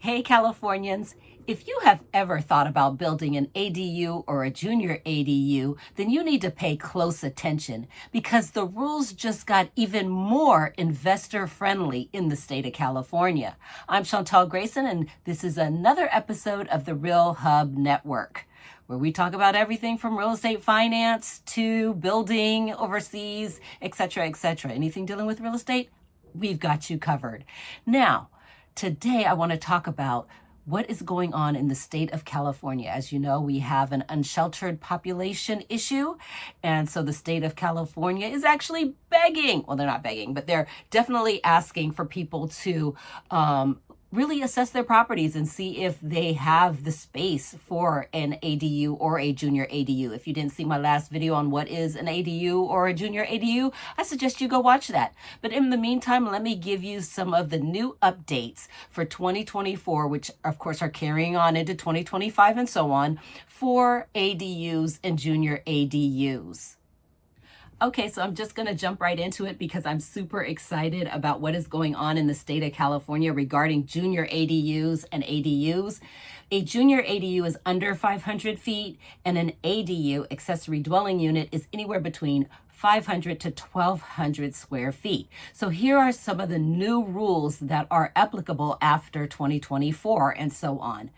Hey Californians, if you have ever thought about building an ADU or a junior ADU, then you need to pay close attention because the rules just got even more investor friendly in the state of California. I'm Chantal Grayson, and this is another episode of the Real Hub Network, where we talk about everything from real estate finance to building overseas, etc., etc. Anything dealing with real estate, we've got you covered. Now, today, I want to talk about what is going on in the state of California. As you know, we have an unsheltered population issue. And so the state of California is actually begging, well, they're not begging, but they're definitely asking for people to really assess their properties and see if they have the space for an ADU or a junior ADU. If you didn't see my last video on what is an ADU or a junior ADU, I suggest you go watch that. But in the meantime, let me give you some of the new updates for 2024, which of course are carrying on into 2025 and so on, for ADUs and junior ADUs. Okay, so I'm just going to jump right into it because I'm super excited about what is going on in the state of California regarding junior ADUs and ADUs. A junior ADU is under 500 feet, and an ADU, accessory dwelling unit, is anywhere between 500 to 1,200 square feet. So here are some of the new rules that are applicable after 2024 and so on.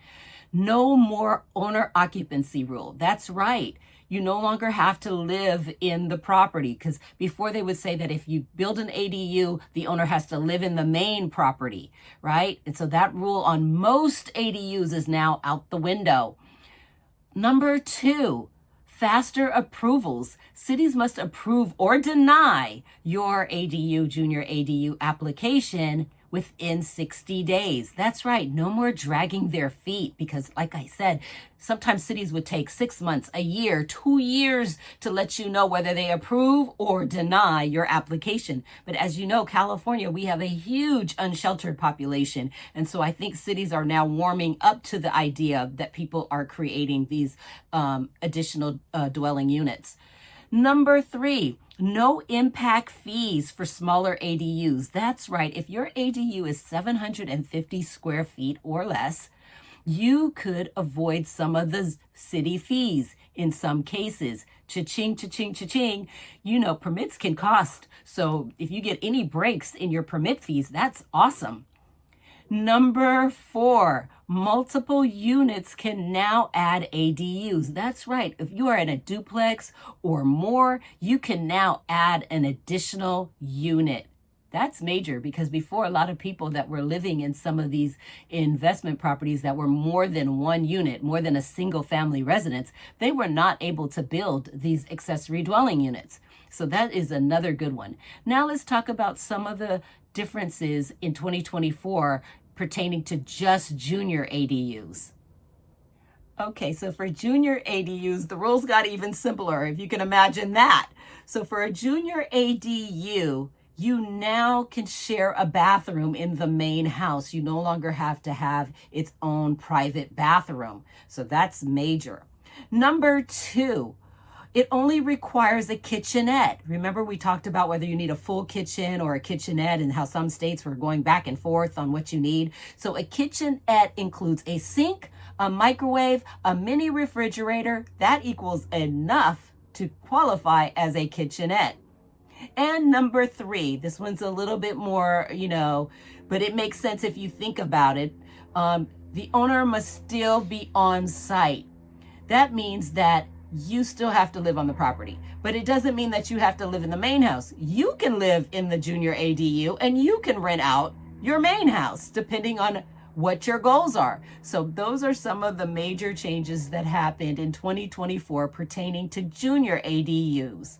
No more owner occupancy rule. That's right. You no longer have to live in the property, because before they would say that if you build an ADU, the owner has to live in the main property, right? And so that rule on most ADUs is now out the window. Number 2, faster approvals. Cities must approve or deny your ADU, junior ADU application within 60 days. That's right. No more dragging their feet because, like I said, sometimes cities would take 6 months, a year, 2 years to let you know whether they approve or deny your application. But as you know, California, we have a huge unsheltered population. And so I think cities are now warming up to the idea that people are creating these additional dwelling units. Number 3, no impact fees for smaller ADUs. That's right. If your ADU is 750 square feet or less, you could avoid some of the city fees in some cases. Cha-ching, cha-ching, cha-ching. You know, permits can cost. So if you get any breaks in your permit fees, that's awesome. Number 4, multiple units can now add ADUs. That's right. If you are in a duplex or more, you can now add an additional unit. That's major because before, a lot of people that were living in some of these investment properties that were more than one unit, more than a single family residence, they were not able to build these accessory dwelling units. So that is another good one. Now let's talk about some of the differences in 2024 pertaining to just junior ADUs. Okay, so for junior ADUs, the rules got even simpler, if you can imagine that. So for a junior ADU, you now can share a bathroom in the main house. You no longer have to have its own private bathroom. So that's major. Number 2, it only requires a kitchenette. Remember, we talked about whether you need a full kitchen or a kitchenette and how some states were going back and forth on what you need. So a kitchenette includes a sink, a microwave, a mini refrigerator. That equals enough to qualify as a kitchenette. And number 3, this one's a little bit more, but it makes sense if you think about it. The owner must still be on site. That means that you still have to live on the property, but it doesn't mean that you have to live in the main house. You can live in the junior ADU and you can rent out your main house depending on what your goals are. So those are some of the major changes that happened in 2024 pertaining to junior ADUs.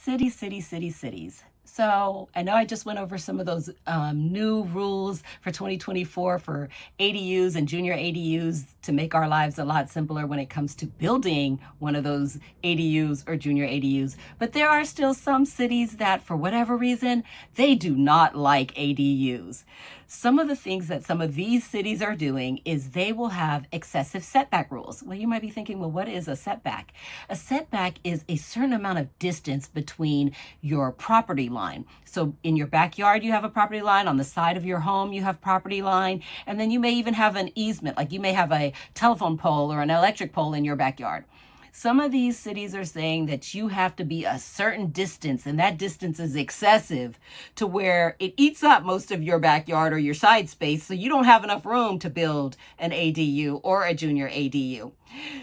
Cities. So I know I just went over some of those new rules for 2024 for ADUs and junior ADUs to make our lives a lot simpler when it comes to building one of those ADUs or junior ADUs. But there are still some cities that, for whatever reason, they do not like ADUs. Some of the things that some of these cities are doing is they will have excessive setback rules. Well, you might be thinking, well, what is a setback? A setback is a certain amount of distance between your property line line. So in your backyard, you have a property line. On the side of your home, you have property line. And then you may even have an easement, like you may have a telephone pole or an electric pole in your backyard. Some of these cities are saying that you have to be a certain distance, and that distance is excessive to where it eats up most of your backyard or your side space, so you don't have enough room to build an ADU or a junior ADU.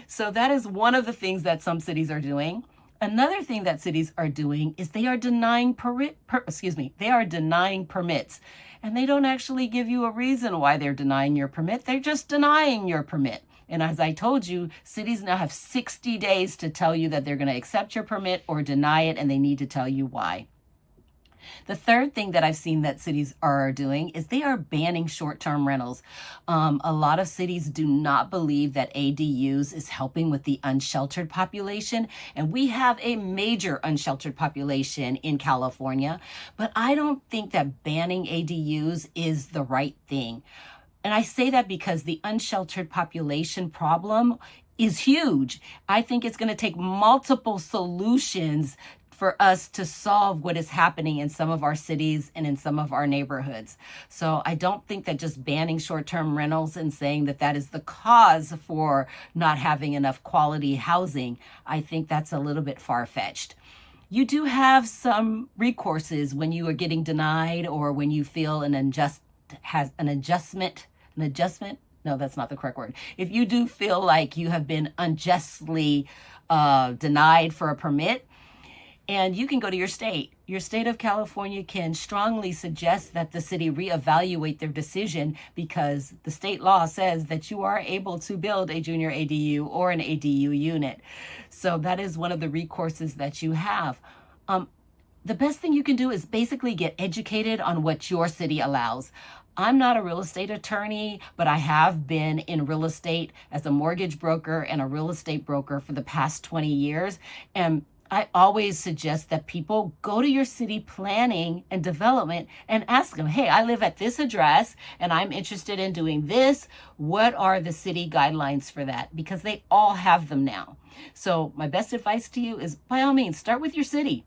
So that is one of the things that some cities are doing. Another thing that cities are doing is they are denying permits. And they don't actually give you a reason why they're denying your permit. They're just denying your permit. And as I told you, cities now have 60 days to tell you that they're going to accept your permit or deny it, and they need to tell you why. The third thing that I've seen that cities are doing is they are banning short-term rentals. A lot of cities do not believe that ADUs is helping with the unsheltered population, and we have a major unsheltered population in California, but I don't think that banning ADUs is the right thing. And I say that because the unsheltered population problem is huge. I think it's going to take multiple solutions for us to solve what is happening in some of our cities and in some of our neighborhoods. So I don't think that just banning short-term rentals and saying that that is the cause for not having enough quality housing, I think that's a little bit far-fetched. You do have some recourses when you are getting denied or when you feel an adjustment. No, that's not the correct word. If you do feel like you have been unjustly denied for a permit, and you can go to your state. Your state of California can strongly suggest that the city reevaluate their decision because the state law says that you are able to build a junior ADU or an ADU unit. So that is one of the recourses that you have. The best thing you can do is basically get educated on what your city allows. I'm not a real estate attorney, but I have been in real estate as a mortgage broker and a real estate broker for the past 20 years. And I always suggest that people go to your city planning and development and ask them, hey, I live at this address and I'm interested in doing this. What are the city guidelines for that? Because they all have them now. So my best advice to you is, by all means, start with your city.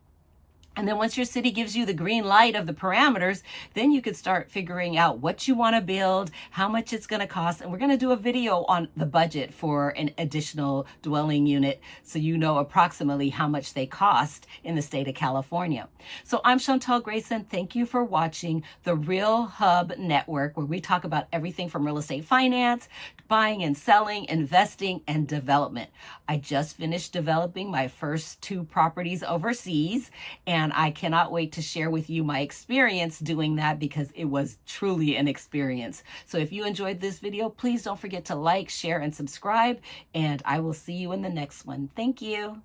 And then once your city gives you the green light of the parameters, then you could start figuring out what you want to build, how much it's going to cost. And we're going to do a video on the budget for an additional dwelling unit so you know approximately how much they cost in the state of California. So I'm Chantal Grayson. Thank you for watching the Real Hub Network, where we talk about everything from real estate finance, buying and selling, investing, and development. I just finished developing my first 2 properties overseas, and I cannot wait to share with you my experience doing that because it was truly an experience. So if you enjoyed this video, please don't forget to like, share, and subscribe, and I will see you in the next one. Thank you.